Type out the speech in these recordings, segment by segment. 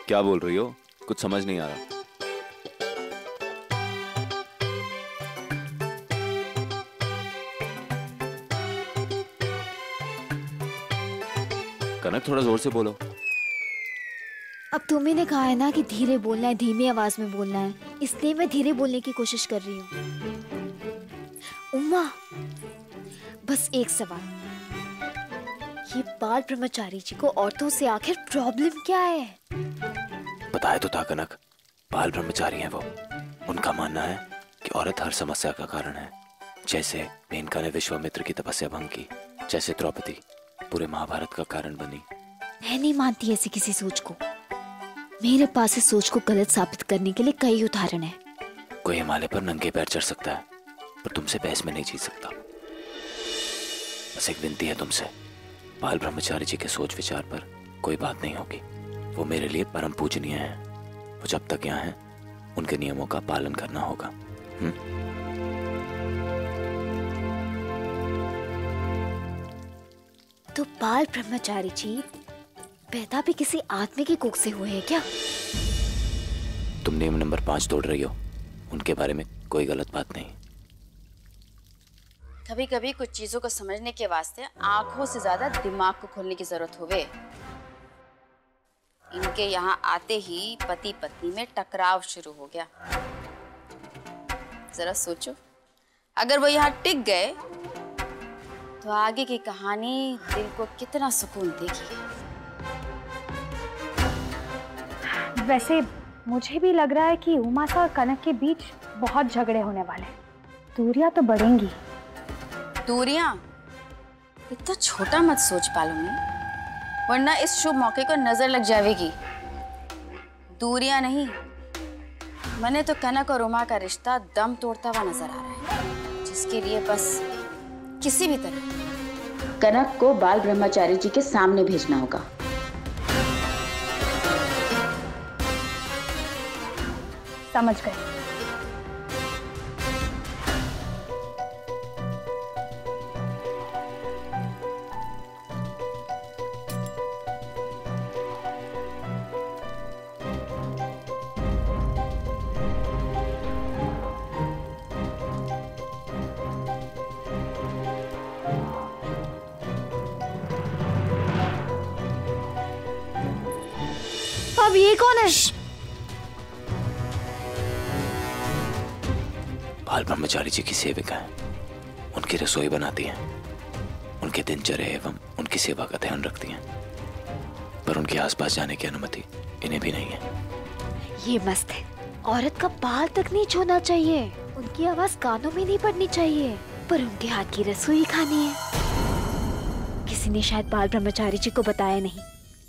क्या बोल रही हो? कुछ समझ नहीं आ रहा। कनक, थोड़ा जोर से बोलो। अब तुम्ही ने कहा है ना कि धीरे बोलना है, धीमी आवाज में बोलना है, इसलिए मैं धीरे बोलने की कोशिश कर रही हूँ। उम्मा, बस एक सवाल, ये बाल ब्रह्मचारी जी को औरतों से आखिर प्रॉब्लम क्या है? बताए तो था कनक, बाल ब्रह्मचारी हैं वो। उनका मानना है कि औरत हर समस्या का कारण है। जैसे मेनका ने विश्वामित्र की तपस्या भंग की, जैसे द्रौपदी पूरे महाभारत का कारण बनी। मैं नहीं मानती ऐसी किसी सोच को। मेरे पास इस सोच को गलत साबित करने के लिए कई उदाहरण हैं। कोई हिमालय पर नंगे पैर चढ़ सकता है, पर तुमसे बहस में नहीं जीत सकता। बस एक विनती है तुमसे, बाल ब्रह्मचारी जी के सोच विचार पर कोई बात नहीं होगी। वो मेरे लिए परम पूजनीय हैं। वो जब तक यहाँ हैं, उनके नियमों का पालन करना होगा। तो बाल ब्रह्मचारी जी पैदा भी किसी आदमी की कोख से हुए हैं क्या? तुम नियम नंबर 5 तोड़ रही हो। उनके बारे में कोई गलत बात नहीं। कभी कभी कुछ चीजों को समझने के वास्ते आंखों से ज्यादा दिमाग को खोलने की जरूरत होवे। इनके यहाँ आते ही पति पत्नी में टकराव शुरू हो गया। जरा सोचो, अगर वो यहाँ टिक गए तो आगे की कहानी दिल को कितना सुकून देगी। वैसे मुझे भी लग रहा है कि उमा सा और कनक के बीच बहुत झगड़े होने वाले। दूरियां तो बढ़ेंगी। दूरियां? इतना छोटा मत सोच पालूंगी, वरना इस शुभ मौके को नजर लग जाएगी। दूरियां नहीं, मैंने तो कनक और उमा का रिश्ता दम तोड़ता हुआ नजर आ रहा है, जिसके लिए बस किसी भी तरह कनक को बाल ब्रह्मचारी जी के सामने भेजना होगा। समझ गए। अब ये कौन है? बाल ब्रह्मचारी जी की सेविका हैं। उनकी रसोई बनाती हैं, उनके दिनचर्या एवं उनकी सेवा का ध्यान रखती हैं, पर उनके आसपास जाने की अनुमति इन्हें भी नहीं है। ये मस्त है। औरत का बाल तक नहीं छूना चाहिए, उनकी आवाज कानों में नहीं पड़नी चाहिए, पर उनके हाथ की रसोई खानी है। किसी ने शायद बाल ब्रह्मचारी जी को बताया नहीं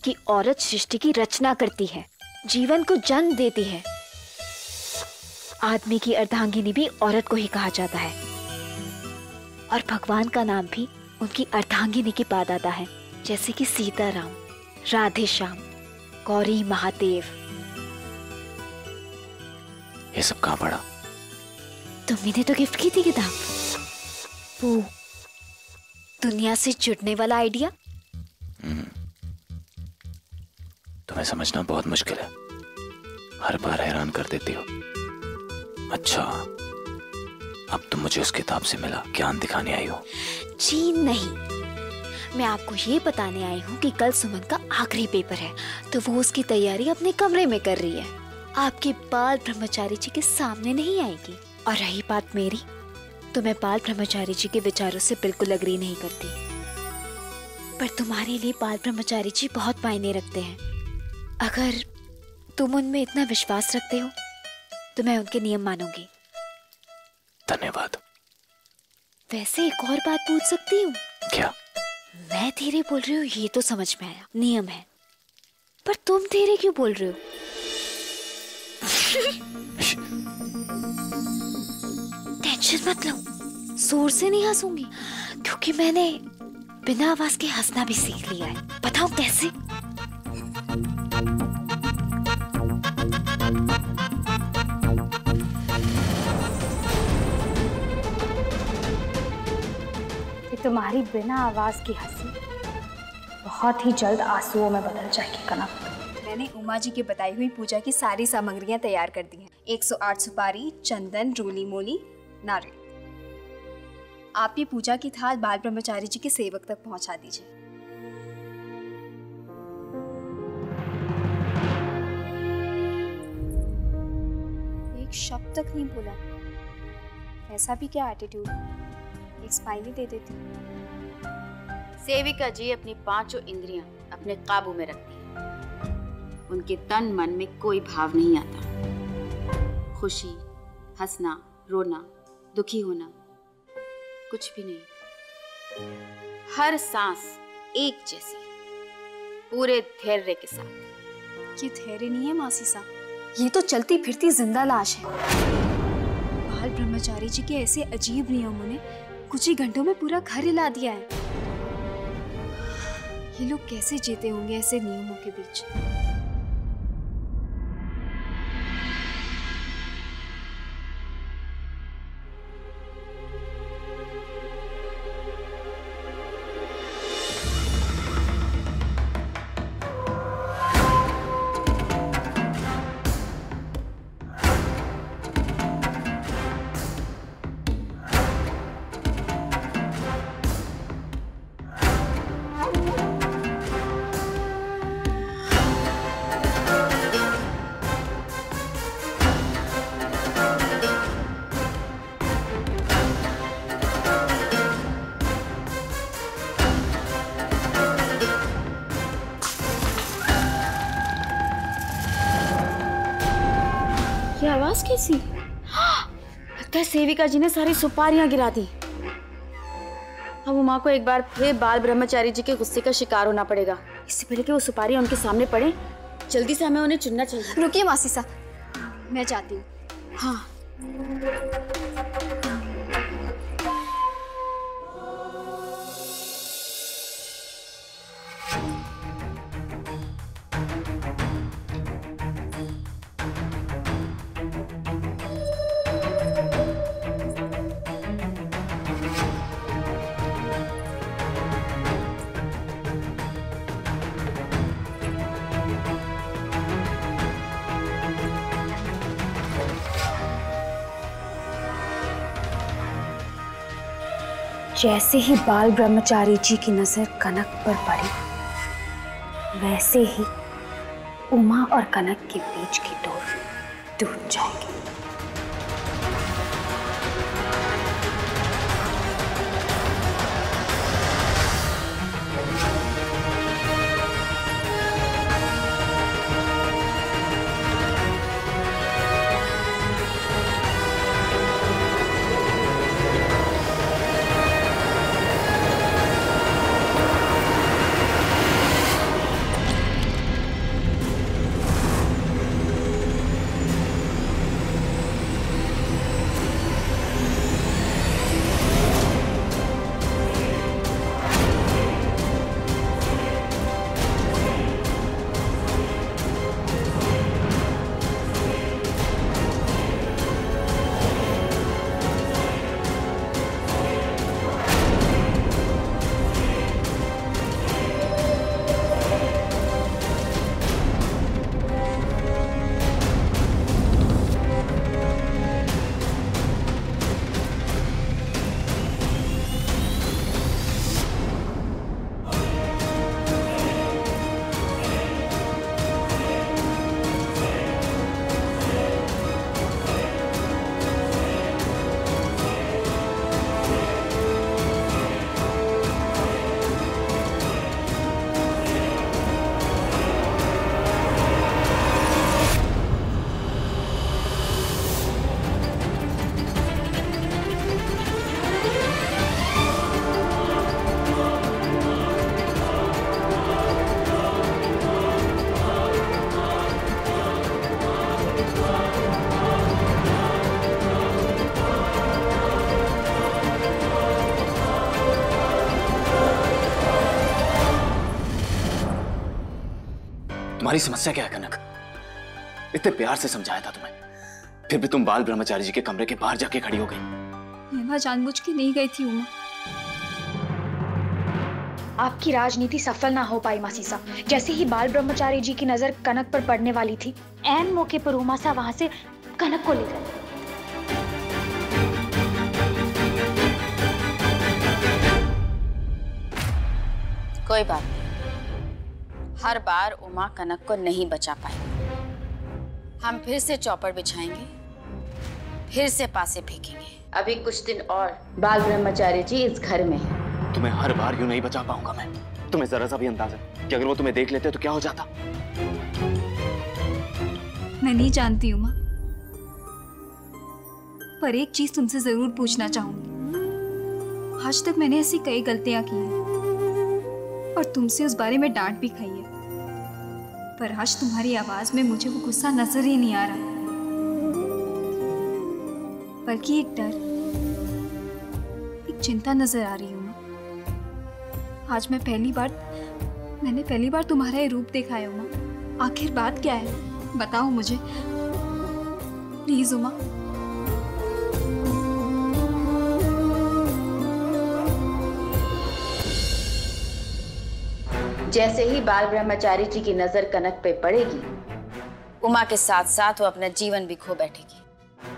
कि औरत सृष्टि की रचना करती है, जीवन को जन्म देती है। आदमी की अर्धांगिनी भी औरत को ही कहा जाता है, और भगवान का नाम भी उनकी अर्धांगिनी के बाद आता है, जैसे कि सीताराम, राधे श्याम, गौरी महादेव। ये सब कहाँ पढ़ा? तुमने तो गिफ्ट की थी किताब, वो दुनिया से जुड़ने वाला आइडिया। तुम्हें समझना बहुत मुश्किल है, हर बार हैरान कर देती हो। अच्छा, अब तुम मुझे उस किताब से मिला ज्ञान दिखाने आई हो? जी नहीं, मैं आपको ये बताने आई हूँ कि कल सुमन का आखिरी पेपर है, तो वो उसकी तैयारी अपने कमरे में कर रही है। आपके बाल ब्रह्मचारी जी के सामने नहीं आएगी। और रही बात मेरी, तो मैं बाल ब्रह्मचारी जी के विचारों से बिल्कुल अग्री नहीं करती, पर तुम्हारे लिए बाल ब्रह्मचारी जी बहुत मायने रखते हैं। अगर तुम उनमें इतना विश्वास रखते हो तो मैं उनके नियम मानूंगी। धन्यवाद। वैसे एक और बात पूछ सकती हूँ? क्या? मैं धीरे बोल रही हूँ ये तो समझ में आया, नियम है, पर तुम धीरे क्यों बोल रहे हो? टेंशन मत लो, जोर से नहीं हंसूंगी, क्योंकि मैंने बिना आवाज के हंसना भी सीख लिया है। बताओ कैसे? तुम्हारी बिना आवाज की हंसी बहुत ही जल्द आंसुओं में बदल जाएगी कनक। मैंने उमा जी की बताई हुई पूजा की सारी सामग्रियां तैयार कर दी हैं। 108 सुपारी, चंदन, रोली मोली, नारियल। आप ये पूजा की थाल बाल ब्रह्मचारी जी के सेवक तक पहुंचा दीजिए। एक शब्द तक नहीं बोला। ऐसा भी क्या एटीट्यूड, एक स्माइल ही दे देती। सेविका जी अपनी पांचों इंद्रियां अपने काबू में रखती है। उनके तन मन में कोई भाव नहीं आता। खुशी, हंसना, रोना, दुखी होना, कुछ भी नहीं। हर सांस एक जैसी, पूरे धैर्य के साथ। ये धैर्य नहीं है मासी साहब, ये तो चलती फिरती जिंदा लाश है। बाल ब्रह्मचारी जी के ऐसे अजीब नियमों ने कुछ ही घंटों में पूरा घर हिला दिया है। ये लोग कैसे जीते होंगे ऐसे नियमों के बीच। ये आवाज कैसी? लगता है सेविका जी ने सारी सुपारियां गिरा दी। अब उमा को एक बार फिर बाल ब्रह्मचारी जी के गुस्से का शिकार होना पड़ेगा। इससे पहले कि वो सुपारियां उनके सामने पड़े, जल्दी से हमें उन्हें चुनना चाहिए। रुकिए मासी साहब, मैं जाती हूँ। हाँ। जैसे ही बाल ब्रह्मचारी जी की नजर कनक पर पड़ी, वैसे ही उमा और कनक के बीच की डोर टूट जाएगी। तुम्हारी समस्या क्या है कनक? इतने प्यार से समझाया था तुम्हें, फिर भी तुम बाल ब्रह्मचारी जी के कमरे के बाहर जाके खड़ी हो गई। मैं वहां जानबूझ के नहीं गई थी उमा। आपकी राजनीति सफल ना हो पाई मासीसा। जैसे ही बाल ब्रह्मचारी जी की नजर कनक पर पड़ने वाली थी, ऐन मौके पर उमासा वहां से कनक को ले गए। कोई बात नहीं, हर बार उमा कनक को नहीं बचा पाएगी। हम फिर से चौपड़ बिछाएंगे, फिर से पासे फेंकेंगे। अभी कुछ दिन और बाल ब्रह्मचारी जी इस घर में हैं। तुम्हें हर बार यूं नहीं बचा पाऊंगा मैं। तुम्हें जरा सा भी अंदाजा कि अगर वो तुम्हें देख लेते तो क्या हो जाता? मैं नहीं जानती उमा, पर एक चीज तुमसे जरूर पूछना चाहूंगी। आज तक मैंने ऐसी कई गलतियां की हैं और तुमसे उस बारे में डांट भी खाई है, पर आज तुम्हारी आवाज में मुझे वो गुस्सा नजर ही नहीं आ रहा, बल्कि एक डर, एक चिंता नजर आ रही हूँ। आज मैंने पहली बार तुम्हारा ये रूप देखा है उमा। आखिर बात क्या है, बताओ मुझे प्लीज उमा। जैसे ही बाल ब्रह्मचारी जी की नजर कनक पे पड़ेगी, उमा के साथ साथ वो अपना जीवन भी खो बैठेगी।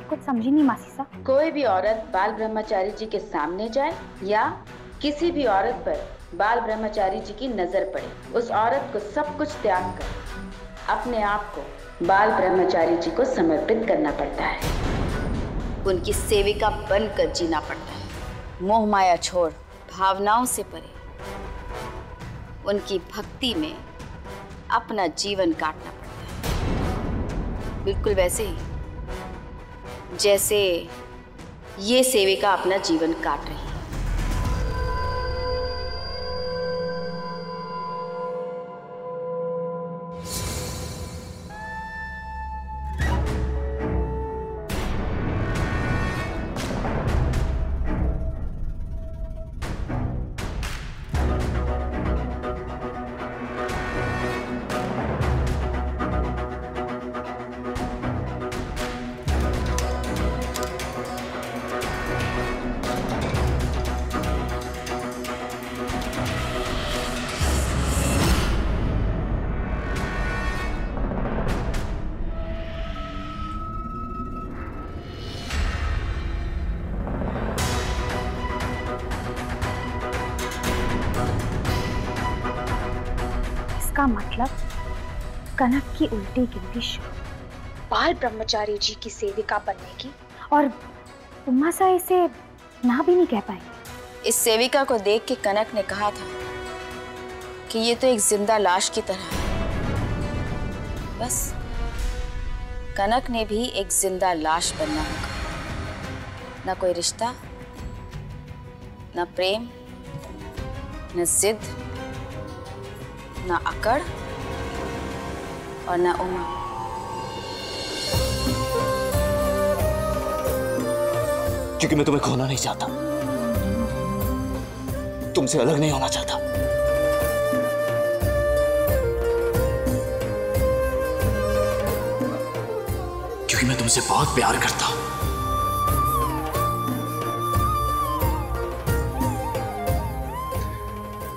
कुछ समझी नहीं मासीसा। कोई भी औरत बाल ब्रह्मचारी जी के सामने जाए या किसी भी औरत पर बाल ब्रह्मचारी जी की नजर पड़े, उस औरत को सब कुछ त्याग कर अपने आप को बाल ब्रह्मचारी जी को समर्पित करना पड़ता है। उनकी सेविका बनकर जीना पड़ता है। मोह माया छोड़ भावनाओं से परे उनकी भक्ति में अपना जीवन काटना पड़ता है। बिल्कुल वैसे ही जैसे ये सेविका अपना जीवन काट रही है। का मतलब कनक की उल्टी गिनती शुरू, बाल ब्रह्मचारी जी की सेविका बनने की, और उमासा इसे ना भी नहीं कह पाएंगे। इस सेविका को देख के कनक ने कहा था कि ये तो एक जिंदा लाश की तरह है। बस कनक ने भी एक जिंदा लाश बनना होगा। ना कोई रिश्ता, ना प्रेम, ना जिद, ना अकड़ और ना उमा। क्योंकि मैं तुम्हें खोना नहीं चाहता, तुमसे अलग नहीं होना चाहता। क्योंकि मैं तुमसे बहुत प्यार करता हूं।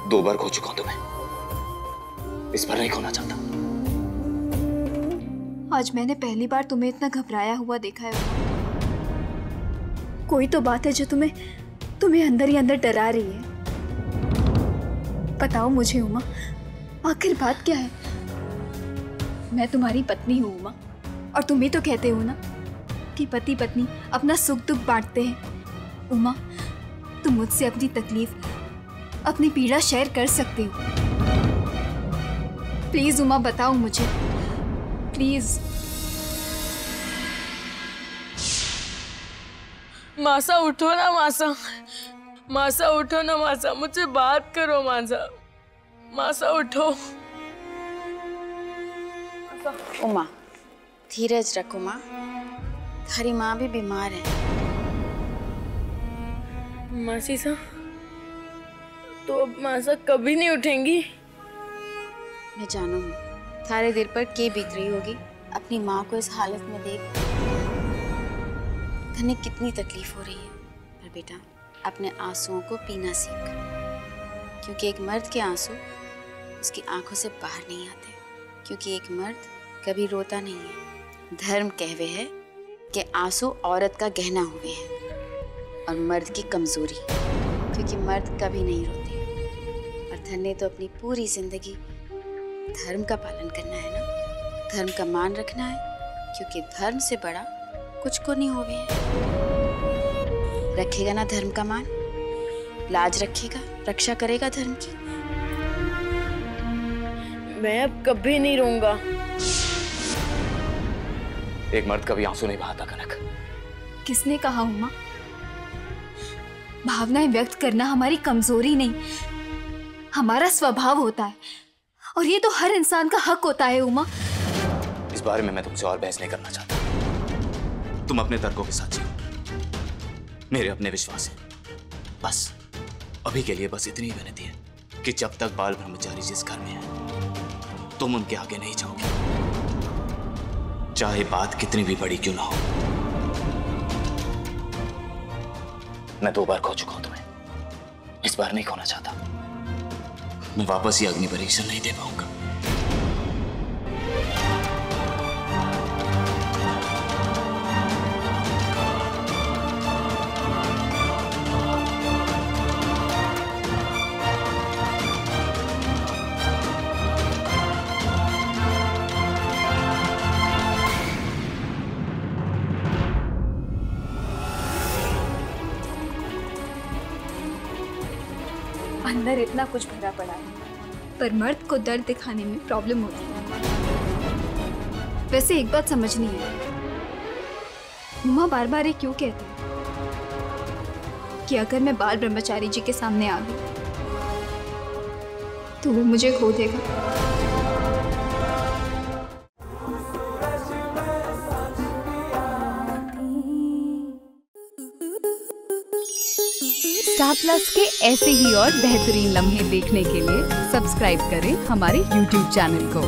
दो बार खो चुका हूं तुम्हें, इस बार नहीं खोना चाहता। आज मैंने पहली बार तुम्हें इतना घबराया हुआ देखा है। कोई तो बात है जो तुम्हें अंदर ही अंदर डरा रही है। बताओ मुझे उमा, आखिर बात क्या है? मैं तुम्हारी पत्नी हूँ उमा, और तुम ही तो कहते हो ना कि पति पत्नी अपना सुख दुख बांटते हैं। उमा, तुम मुझसे अपनी तकलीफ, अपनी पीड़ा शेयर कर सकते हो। प्लीज उमा, बताओ मुझे, प्लीज। मासा उठो ना मासा, मासा उठो ना मासा, मुझसे बात करो मासा, मासा उठो। उमा, धीरज रखो माँ, थारी माँ भी बीमार है। मासी सा, तो अब मासा कभी नहीं उठेंगी? मैं जानू हूँ थारे दिल पर क्या बीत रही होगी अपनी माँ को इस हालत में देख। तने कितनी तकलीफ हो रही है, पर बेटा अपने आंसुओं को पीना सीख। क्योंकि एक मर्द के आंसू उसकी आंखों से बाहर नहीं आते, क्योंकि एक मर्द कभी रोता नहीं है। धर्म कहवे है कि आंसू औरत का गहना हुए हैं और मर्द की कमजोरी, क्योंकि मर्द कभी नहीं रोते। और धन ने तो अपनी पूरी जिंदगी धर्म का पालन करना है ना, धर्म का मान रखना है, क्योंकि धर्म से बड़ा कुछ को नहीं होवे है। रखेगा ना धर्म का मान, लाज रखेगा, रक्षा करेगा धर्म की। मैं अब कभी नहीं रोऊंगा। एक मर्द कभी आंसू नहीं बहाता कनक। किसने कहा उमा? भावनाएं व्यक्त करना हमारी कमजोरी नहीं, हमारा स्वभाव होता है और ये तो हर इंसान का हक होता है उमा। इस बारे में मैं तुमसे और बहस नहीं करना चाहता। तुम अपने तर्कों के साथ जियो, मेरे अपने विश्वास है। बस अभी के लिए बस इतनी ही विनती है कि जब तक बाल ब्रह्मचारी जिस घर में है तुम उनके आगे नहीं जाओगे, चाहे बात कितनी भी बड़ी क्यों ना हो। मैं 2 बार खो चुका हूं तुम्हें, इस बार नहीं खोना चाहता। मैं वापस ये अग्नि परीक्षण नहीं दे पाऊंगा। अंदर इतना कुछ भरा पड़ा है, पर मर्द को दर्द दिखाने में प्रॉब्लम होती है। वैसे एक बात समझनी है, उमा बार बार ये क्यों कहते हैं कि अगर मैं बाल ब्रह्मचारी जी के सामने आ गई तो वो मुझे खो देगा। स्टार प्लस के ऐसे ही और बेहतरीन लम्हे देखने के लिए सब्सक्राइब करें हमारे YouTube चैनल को।